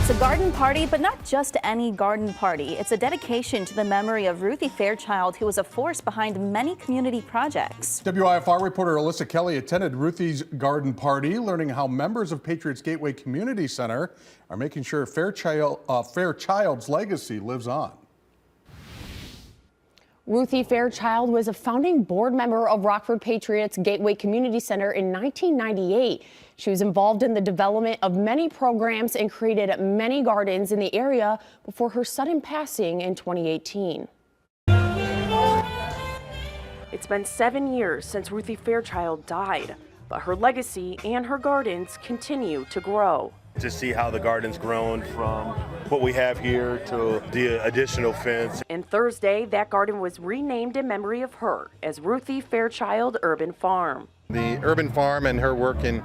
It's a garden party, but not just any garden party. It's a dedication to the memory of Ruthie Fairchild, who was a force behind many community projects. WIFR reporter Alyssa Kelly attended Ruthie's garden party, learning how members of Patriots Gateway Community Center are making sure Fairchild's legacy lives on. Ruthie Fairchild was a founding board member of Rockford Patriots Gateway Community Center in 1998. She was involved in the development of many programs and created many gardens in the area before her sudden passing in 2018. It's been 7 years since Ruthie Fairchild died, but her legacy and her gardens continue to grow. To see how the garden's grown from what we have here to the additional fence. And Thursday, that garden was renamed in memory of her as Ruthie Fairchild Urban Farm. The urban farm and her work in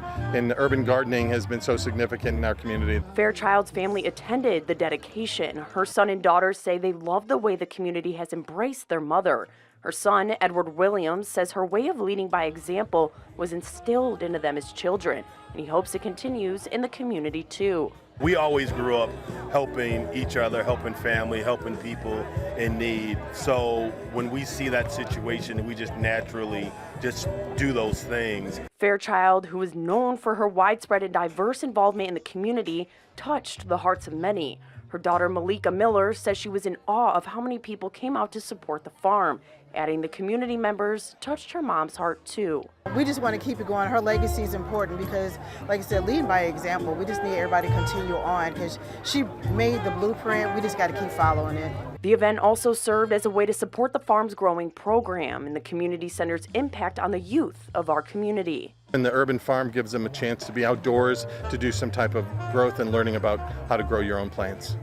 urban gardening has been so significant in our community. Fairchild's family attended the dedication. Her son and daughter say they love the way the community has embraced their mother. Her son, Edward Williams, says her way of leading by example was instilled into them as children, and he hopes it continues in the community too. We always grew up helping each other, helping family, helping people in need. So when we see that situation, we just naturally just do those things. Fairchild, who is known for her widespread and diverse involvement in the community, touched the hearts of many. Her daughter Malika Miller says she was in awe of how many people came out to support the farm, adding the community members touched her mom's heart too. We just want to keep it going. Her legacy is important because, like I said, leading by example. We just need everybody to continue on because she made the blueprint. We just got to keep following it. The event also served as a way to support the farm's growing program and the community center's impact on the youth of our community. And the urban farm gives them a chance to be outdoors, to do some type of growth and learning about how to grow your own plants.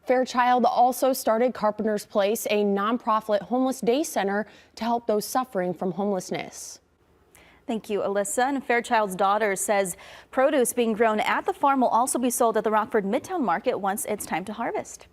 Fairchild also started Carpenter's Place, a nonprofit homeless day center to help those suffering from homelessness. Thank you, Alyssa. And Fairchild's daughter says produce being grown at the farm will also be sold at the Rockford Midtown Market once it's time to harvest.